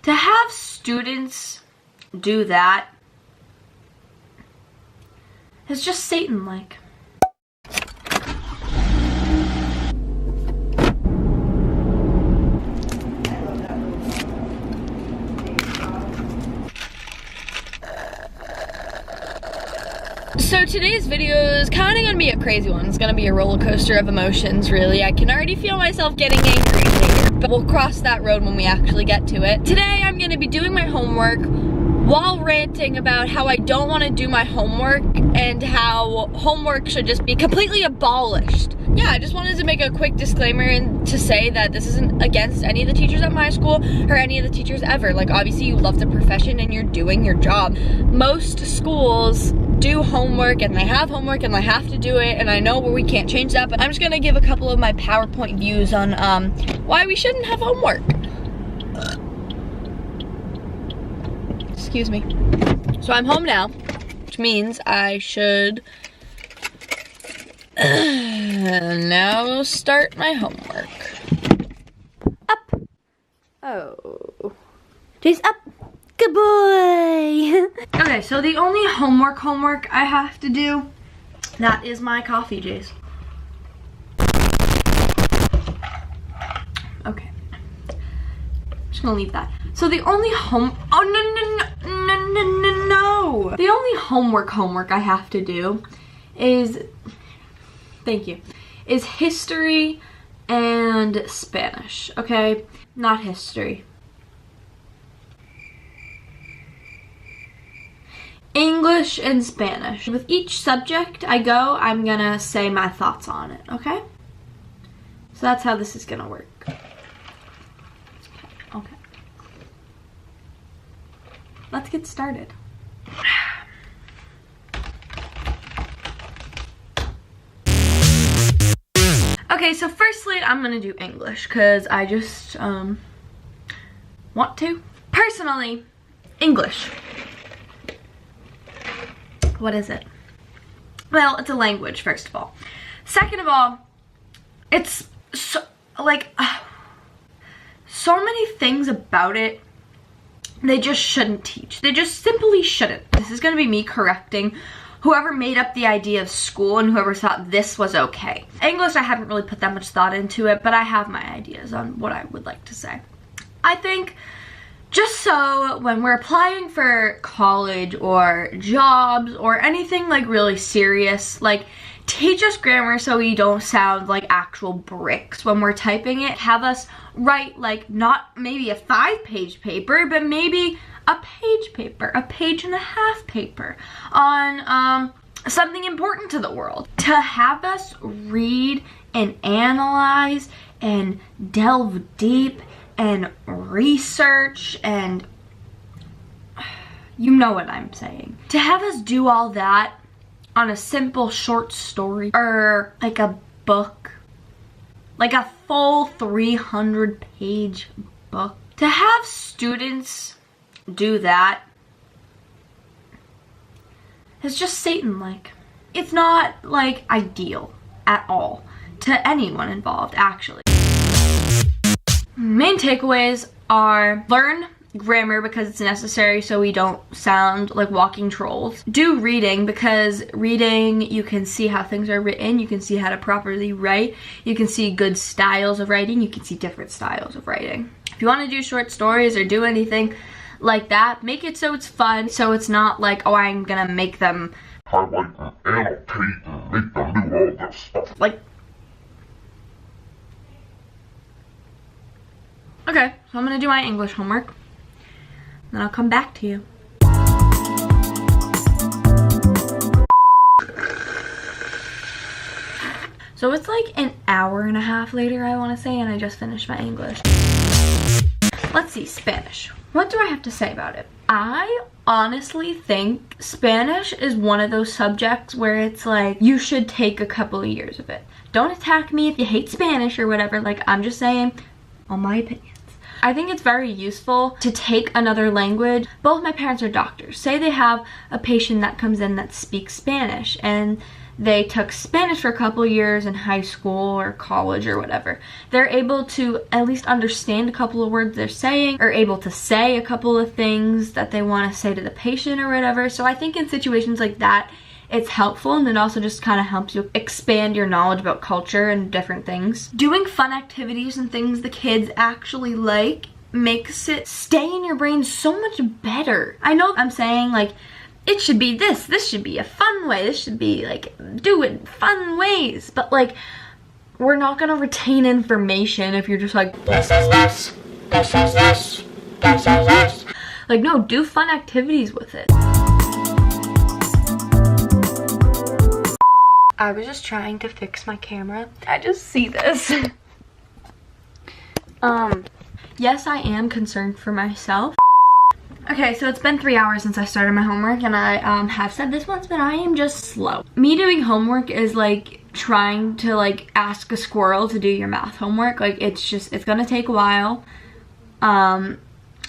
To have students do that is just Satan-like. So today's video is kind of gonna be a crazy one. It's gonna be a roller coaster of emotions, really. I can already feel myself getting angry here, but we'll cross that road when we actually get to it. Today I'm gonna be doing my homework while ranting about how I don't want to do my homework and how homework should just be completely abolished. Yeah, I just wanted to make a quick disclaimer and to say that this isn't against any of the teachers at my school or any of the teachers ever. Like, obviously you love the profession and you're doing your job. Most schools do homework and they have homework and they have to do it, and I know we can't change that, but I'm just gonna give a couple of my PowerPoint views on why we shouldn't have homework. Excuse me. So I'm home now, which means I should now start my homework. Up. Oh. Jay's up. Good boy. Okay, so the only homework I have to do, that is my coffee, Jace. Okay. I'm just gonna leave that. So the only the only homework I have to do is, thank you, is history and Spanish, okay? Not history. English and Spanish. With each subject I go, I'm gonna say my thoughts on it, okay? So that's how this is gonna work. Okay. Let's get started. Okay, so firstly, I'm gonna do English because I just want to. Personally, English. What is it? Well, it's a language, first of all. Second of all, it's so, like, so many things about it they just shouldn't teach. They just simply shouldn't. This is gonna be me correcting whoever made up the idea of school and whoever thought this was okay. English, I haven't really put that much thought into it, but I have my ideas on what I would like to say. I think just so when we're applying for college or jobs or anything like really serious, like, teach us grammar so we don't sound like actual bricks when we're typing it. Have us write, like, not maybe a 5-page paper, but maybe a page paper, a 1.5-page paper on something important to the world. To have us read and analyze and delve deep and research and you know what I'm saying. To have us do all that on a simple short story or like a book, like a full 300-page book. To have students do that is just Satan-like. It's not like ideal at all to anyone involved, actually. Main takeaways are: learn grammar because it's necessary so we don't sound like walking trolls. Do reading because reading, you can see how things are written, you can see how to properly write, you can see good styles of writing, you can see different styles of writing. If you want to do short stories or do anything like that, make it so it's fun, so it's not like, oh, I'm gonna make them highlight and annotate and make them do all this stuff. Like, okay, so I'm gonna do my English homework, then I'll come back to you. So it's like an hour and a half later, I want to say, and I just finished my English. Let's see, Spanish. What do I have to say about it? I honestly think Spanish is one of those subjects where it's like, you should take a couple of years of it. Don't attack me if you hate Spanish or whatever, like, I'm just saying all my opinions. I think it's very useful to take another language. Both my parents are doctors. Say they have a patient that comes in that speaks Spanish and they took Spanish for a couple years in high school or college or whatever, they're able to at least understand a couple of words they're saying, or able to say a couple of things that they want to say to the patient or whatever. So I think in situations like that, it's helpful, and it also just kind of helps you expand your knowledge about culture and different things. Doing fun activities and things the kids actually like makes it stay in your brain so much better. I know I'm saying like, it should be this should be a fun way, this should be like, do it fun ways, but like, we're not gonna retain information if you're just like, this is this, this is this, this is this. Like, no, do fun activities with it. I was just trying to fix my camera. I just see this. Yes, I am concerned for myself. Okay, so it's been 3 hours since I started my homework, and I have said this once, but I am just slow. Me doing homework is like trying to like ask a squirrel to do your math homework. Like, it's gonna take a while.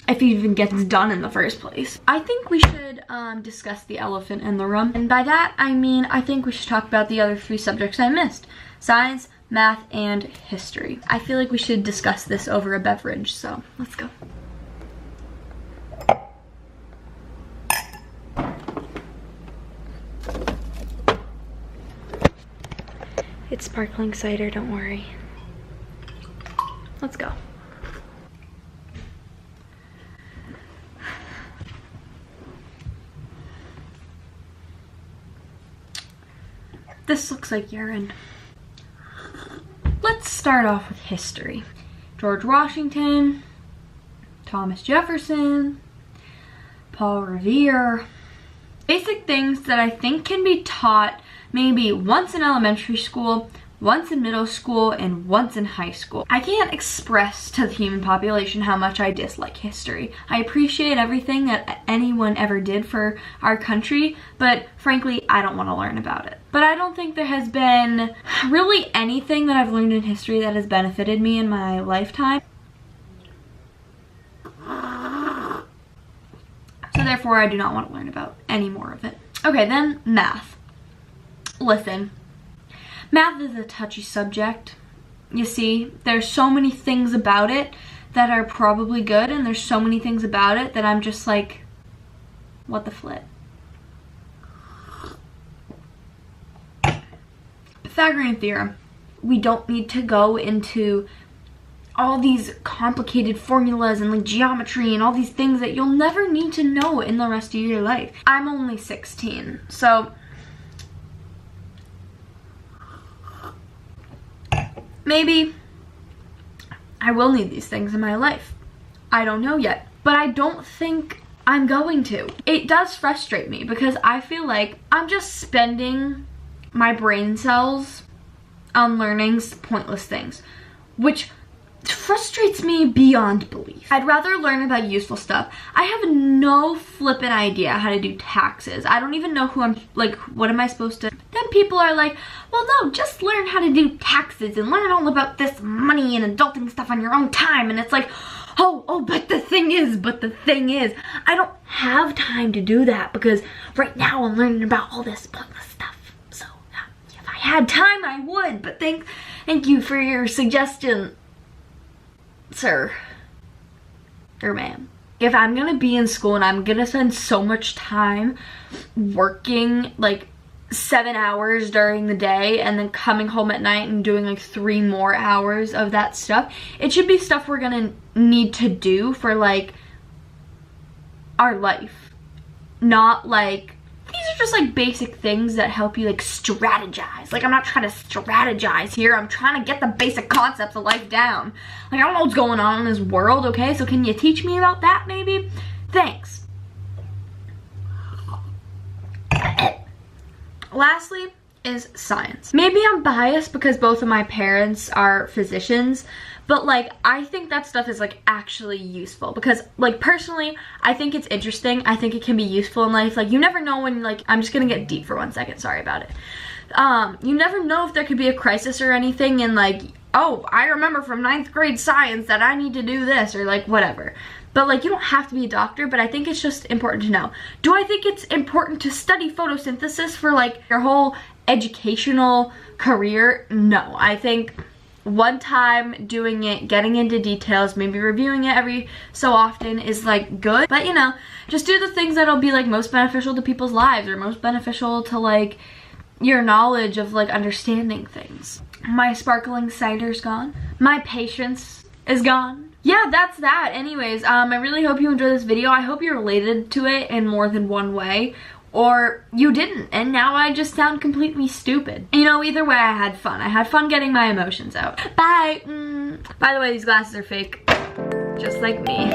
If it even gets done in the first place. I think we should discuss the elephant in the room. And by that, I mean, I think we should talk about the other 3 subjects I missed. Science, math, and history. I feel like we should discuss this over a beverage, so let's go. It's sparkling cider, don't worry. Let's go. This looks like urine. Let's start off with history. George Washington, Thomas Jefferson, Paul Revere. Basic things that I think can be taught maybe once in elementary school, once in middle school, and once in high school. I can't express to the human population how much I dislike history. I appreciate everything that anyone ever did for our country, but frankly, I don't want to learn about it. But I don't think there has been really anything that I've learned in history that has benefited me in my lifetime. So therefore, I do not want to learn about any more of it. Okay, then math. Listen. Math is a touchy subject. You see, there's so many things about it that are probably good, and there's so many things about it that I'm just like, what the flip? Pythagorean theorem. We don't need to go into all these complicated formulas and like geometry and all these things that you'll never need to know in the rest of your life. I'm only 16, so maybe I will need these things in my life. I don't know yet, but I don't think I'm going to. It does frustrate me because I feel like I'm just spending my brain cells on learning pointless things, which frustrates me beyond belief. I'd rather learn about useful stuff. I have no flippin' idea how to do taxes. I don't even know who I'm, like, what am I supposed to? Then people are like, well, no, just learn how to do taxes and learn all about this money and adulting stuff on your own time. And it's like, oh, but the thing is, I don't have time to do that because right now I'm learning about all this pointless stuff. So if I had time, I would, but thank you for your suggestion, sir, or ma'am. If I'm gonna be in school and I'm gonna spend so much time working like 7 hours during the day and then coming home at night and doing like 3 more hours of that stuff, it should be stuff we're gonna need to do for like our life, not like these are just like basic things that help you like strategize. Like, I'm not trying to strategize here. I'm trying to get the basic concepts of life down. Like, I don't know what's going on in this world, okay? So can you teach me about that maybe? Thanks. Lastly is science. Maybe I'm biased because both of my parents are physicians, but like, I think that stuff is like actually useful because like personally, I think it's interesting. I think it can be useful in life. Like, you never know when, like, I'm just gonna get deep for 1 second, sorry about it. You never know if there could be a crisis or anything and like, oh, I remember from 9th grade science that I need to do this or like whatever. But like, you don't have to be a doctor, but I think it's just important to know. Do I think it's important to study photosynthesis for like your whole educational career, no. I think one time doing it, getting into details, maybe reviewing it every so often is like good, but you know, just do the things that'll be like most beneficial to people's lives or most beneficial to like your knowledge of like understanding things. My sparkling cider's gone. My patience is gone. Yeah, that's that. Anyways, I really hope you enjoyed this video. I hope you related to it in more than one way, or you didn't, and now I just sound completely stupid. You know, either way, I had fun. I had fun getting my emotions out. Bye. By the way, these glasses are fake, just like me.